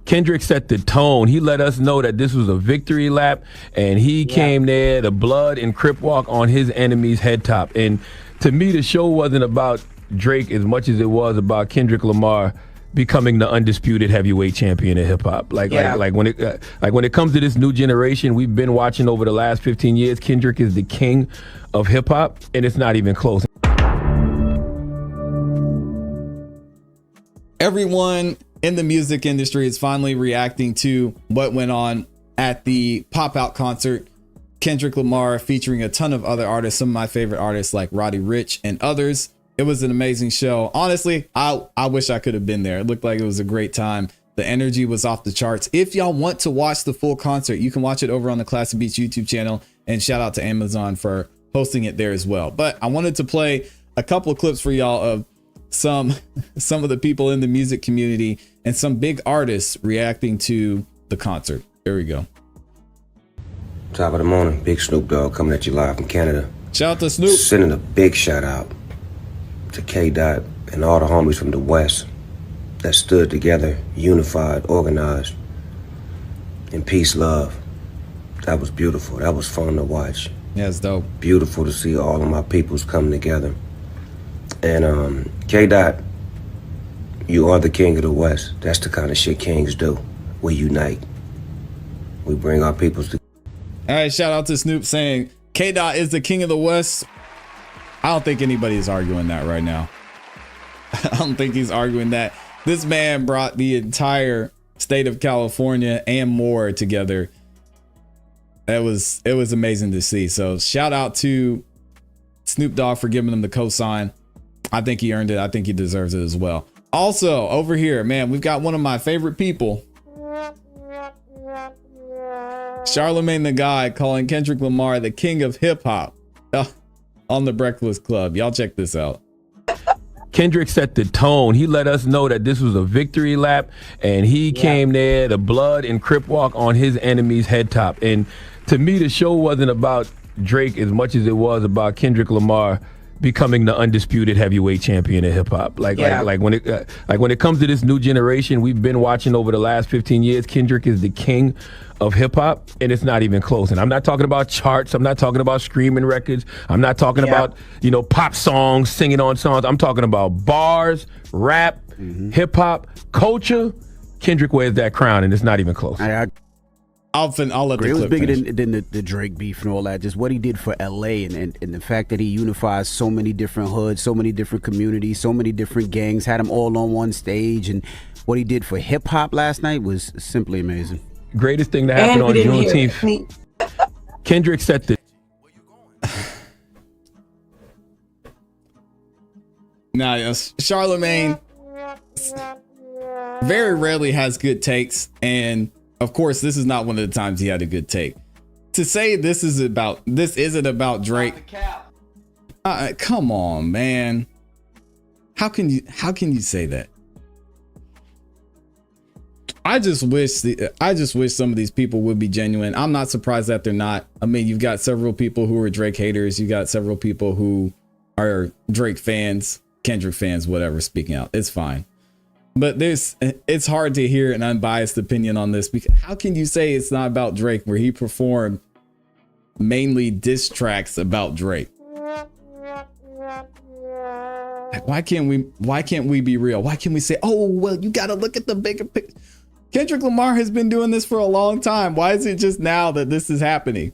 Kendrick set the tone. He let us know that this was a victory lap, and he came there, the blood and Crip walk on his enemy's head top. And to me, the show wasn't about Drake as much as it was about Kendrick Lamar becoming the undisputed heavyweight champion of hip hop. Like when it comes to this new generation, we've been watching over the last 15 years. Kendrick is the king of hip hop, and it's not even close. Everyone in the music industry is finally reacting to what went on at the Pop Out concert. Kendrick Lamar featuring a ton of other artists, some of my favorite artists like Roddy Ricch and others. It was an amazing show. Honestly, I wish I could have been there. It looked like it was a great time. The energy was off the charts. If y'all want to watch the full concert, you can watch it over on the ClassE Beats YouTube channel, and shout out to Amazon for hosting it there as well. But I wanted to play a couple of clips for y'all of some of the people in the music community and some big artists reacting to the concert. Here we go. Top of the morning, big Snoop Dogg coming at you live from Canada. Shout out to Snoop. Sending a big shout out to K-Dot and all the homies from the West that stood together, unified, organized, in peace, love. That was beautiful. That was fun to watch. Yeah, it's dope. Beautiful to see all of my peoples come together. And K-Dot, you are the king of the West. That's the kind of shit kings do. We unite. We bring our peoples together. All right, shout out to Snoop saying K-Dot is the king of the West. I don't think anybody's arguing that right now. I don't think he's arguing that. This man brought the entire state of California and more together. It was amazing to see. So shout out to Snoop Dogg for giving him the cosign. I think he earned it. I think he deserves it as well. Also, over here, man, we've got one of my favorite people. Charlamagne the Guy calling Kendrick Lamar the king of hip hop on the Breakfast Club. Y'all check this out. Kendrick set the tone. He let us know that this was a victory lap, and he came there, the blood and Crip walk on his enemy's head top. And to me, the show wasn't about Drake as much as it was about Kendrick Lamar becoming the undisputed heavyweight champion of hip hop. Like when it comes to this new generation, we've been watching over the last 15 years. Kendrick is the king of hip hop, and it's not even close. And I'm not talking about charts. I'm not talking about streaming records. I'm not talking about, pop songs, singing on songs. I'm talking about bars, rap, hip hop, culture. Kendrick wears that crown, and it's not even close. I'll let the It was clip bigger finish. than the Drake beef and all that. Just what he did for LA and the fact that he unifies so many different hoods, so many different communities, so many different gangs, had them all on one stage. And what he did for hip hop last night was simply amazing. Greatest thing that happened on Juneteenth. Kendrick set the... Nah, yes. Charlamagne very rarely has good takes, and of course, this is not one of the times he had a good take. To say this isn't about Drake. Come on, man. How can you say that? I just wish some of these people would be genuine. I'm not surprised that they're not. I mean, you've got several people who are Drake haters. You got several people who are Drake fans, Kendrick fans, whatever, speaking out. It's fine. But it's hard to hear an unbiased opinion on this, because how can you say it's not about Drake where he performed mainly diss tracks about Drake? Why can't we be real? Why can't we say, oh, well, you got to look at the bigger picture? Kendrick Lamar has been doing this for a long time. Why is it just now that this is happening?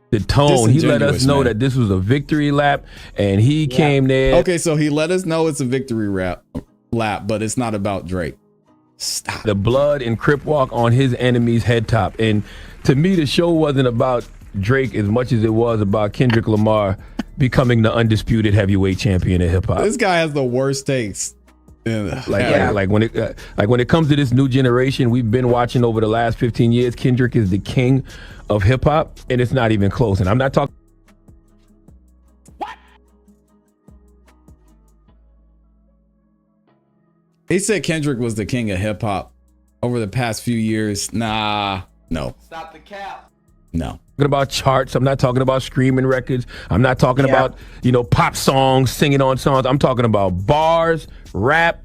The tone. He let us know that this was a victory lap, and he came there. Okay, so he let us know it's a victory lap, but it's not about Drake. Stop. The blood and Crip walk on his enemy's head top. And to me, the show wasn't about Drake as much as it was about Kendrick Lamar becoming the undisputed heavyweight champion of hip hop. This guy has the worst takes. Like when it comes to this new generation, we've been watching over the last 15 years. Kendrick is the king of hip hop, and it's not even close. And I'm not talking. What? He said Kendrick was the king of hip hop over the past few years. Nah, no. Stop the cap. No. About charts. I'm not talking about streaming records. I'm not talking about, pop songs, singing on songs. I'm talking about bars, rap,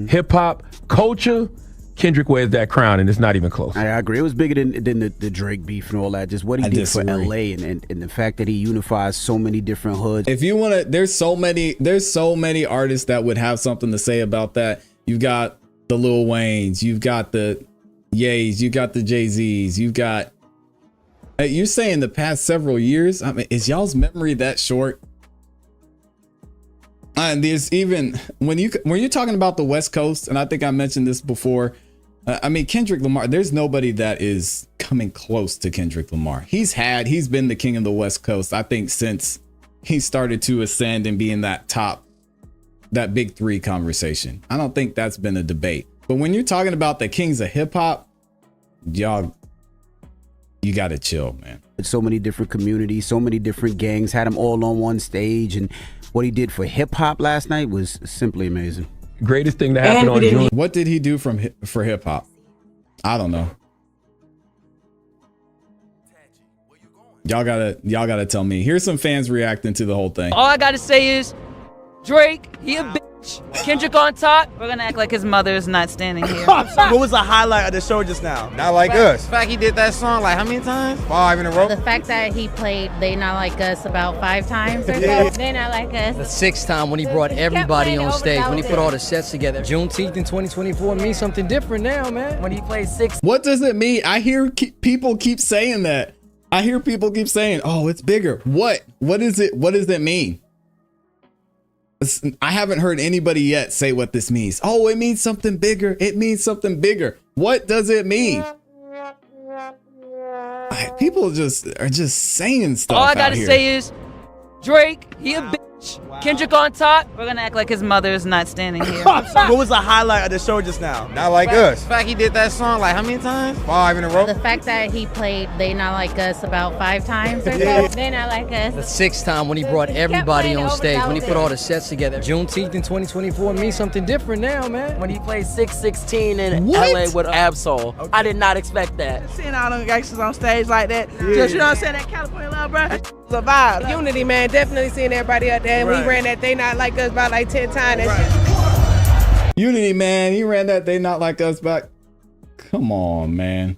hip hop, culture. Kendrick wears that crown, and it's not even close. I agree. It was bigger than the Drake beef and all that. Just what he did for LA and the fact that he unifies so many different hoods. If you want to, there's so many artists that would have something to say about that. You've got the Lil Waynes, you've got the Ye's, you got the Jay-Z's, you've got. You're saying the past several years? I mean, is y'all's memory that short? And there's even when you're talking about the West Coast, and I think I mentioned this before. I mean, Kendrick Lamar, there's nobody that is coming close to Kendrick Lamar. He's been the king of the West Coast, I think, since he started to ascend and be in that big three conversation. I don't think that's been a debate. But when you're talking about the kings of hip hop, y'all, you got to chill, man. So many different communities, so many different gangs, had them all on one stage. And what he did for hip hop last night was simply amazing. Greatest thing that happened on June. What did he do for hip hop? I don't know. Y'all gotta tell me. Here's some fans reacting to the whole thing. All I gotta say is, Drake, he a bitch. Kendrick on top. We're gonna act like his mother is not standing here. What was the highlight of the show just now? Not Like Us. The fact he did that song like how many times? 5 in a row. The fact that he played They Not Like Us about 5 times or so. They Not Like Us. The 6th time when he brought everybody on stage, when he put all the sets together. Juneteenth in 2024 means something different now, man. When he plays 6. What does it mean? I hear people keep saying that. I hear people keep saying, "Oh, it's bigger." What is it? What does that mean? I haven't heard anybody yet say what this means. Oh, it means something bigger. It means something bigger. What does it mean? People are just saying stuff. All I gotta say is, Drake, he a bitch. Kendrick on top. We're gonna act like his mother is not standing here. What was the highlight of the show just now? Not Like Us. The fact he did that song like how many times? 5 in a row. The fact that he played They Not Like Us about 5 times or so. They Not Like The Us. 6th time when he brought everybody on stage, when he put all the sets. sets together. Juneteenth in 2024 means something different now, man. When he played 616 in What? LA with Absol. Okay. I did not expect that. Seeing all them gangsters on stage like that, just, you know what I'm saying, that California love, bro, it's a vibe. Unity, man, definitely seeing everybody out there. Right. We ran that They Not Like Us about like 10 times. Unity, man, he ran that They Not Like Us back. Come on, man.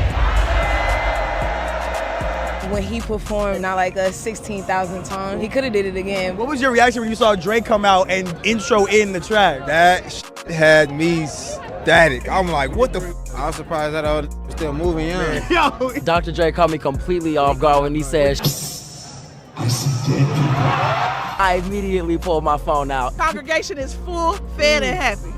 When he performed Not Like Us 16,000 times, he could have did it again. What was your reaction when you saw Drake come out and intro in the track? That had me static. I'm like, what the I was surprised that I was still moving young. Yo. Dr. Dre caught me completely off guard when he said, I immediately pulled my phone out. Congregation is full, fed, and happy.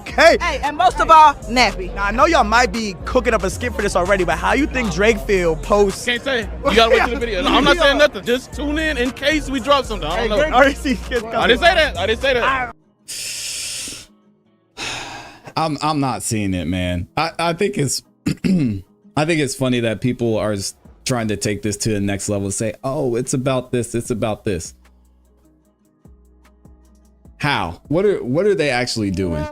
Okay. Hey, and most of all, nappy. Now, I know y'all might be cooking up a skit for this already, but how you think Drake feel post? Can't say. You gotta wait till the video. No, I'm not saying nothing. Just tune in case we drop something. I don't know. I didn't say that. I'm not seeing it, man. I think it's I think it's funny that people are trying to take this to the next level and say, "Oh, it's about this. It's about this." How? What are they actually doing?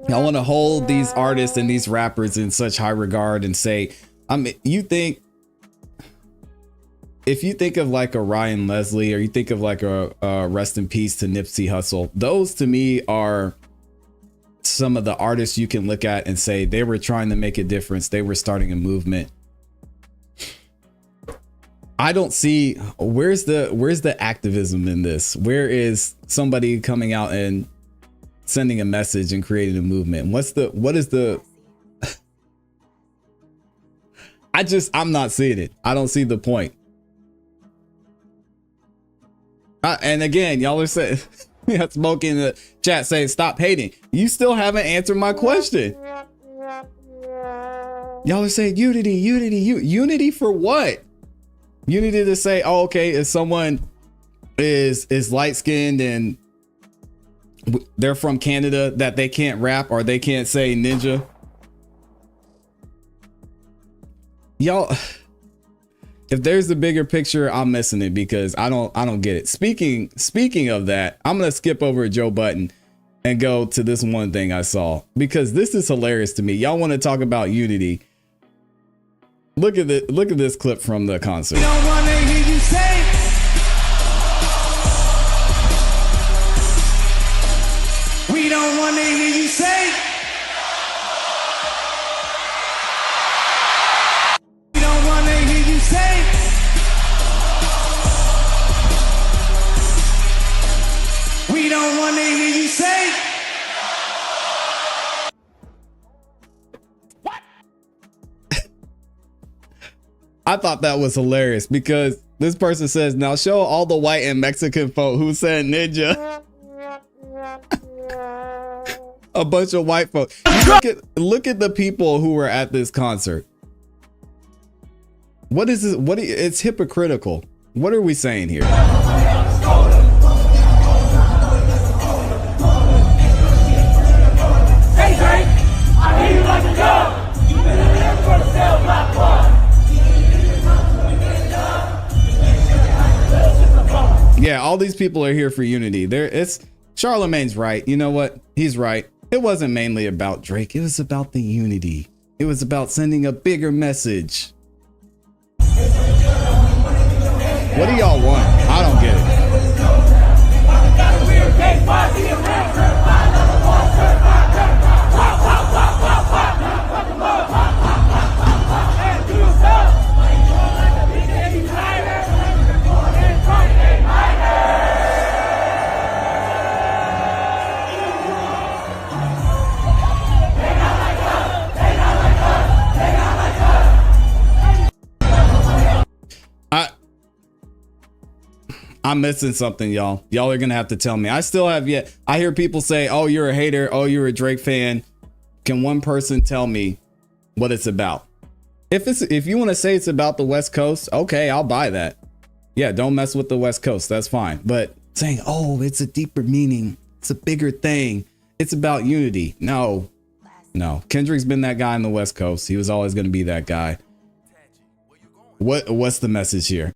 I want to hold these artists and these rappers in such high regard and say, I mean, if you think of like a Ryan Leslie, or you think of like a rest in peace to Nipsey Hussle, those to me are some of the artists you can look at and say they were trying to make a difference. They were starting a movement. I don't see where's the activism in this? Where is somebody coming out and sending a message and creating a movement? What is the I'm not seeing it. I don't see the point. And again, y'all are saying, Smoke in the chat saying stop hating. You still haven't answered my question. Y'all are saying unity for what? Unity to say, oh, okay, if someone is light skinned and they're from Canada, that they can't rap or they can't say ninja. Y'all, if there's a bigger picture, I'm missing it because I don't get it. Speaking of that, I'm gonna skip over Joe Budden and go to this one thing I saw because this is hilarious to me. Y'all want to talk about unity? Look at this clip from the concert. We don't want to hear you say. We don't want to hear you say. I thought that was hilarious because this person says, now show all the white and Mexican folk who said ninja. A bunch of white folk. Look at the people who were at this concert. What is this? It's hypocritical. What are we saying here? Hey Drake, I hear you like a dog. You never gonna sell my car. Yeah, all these people are here for unity. It's Charlamagne's right. You know what? He's right. It wasn't mainly about Drake. It was about the unity. It was about sending a bigger message. What do y'all want? I don't get it. I'm missing something, y'all. Y'all are gonna have to tell me. I still have yet. I hear people say, "Oh, you're a hater. Oh, you're a Drake fan." Can one person tell me what it's about? If you want to say it's about the West Coast, okay, I'll buy that. Yeah, don't mess with the West Coast. That's fine. But saying, "Oh, it's a deeper meaning. It's a bigger thing. It's about unity." No. Kendrick's been that guy on the West Coast. He was always going to be that guy. What's the message here?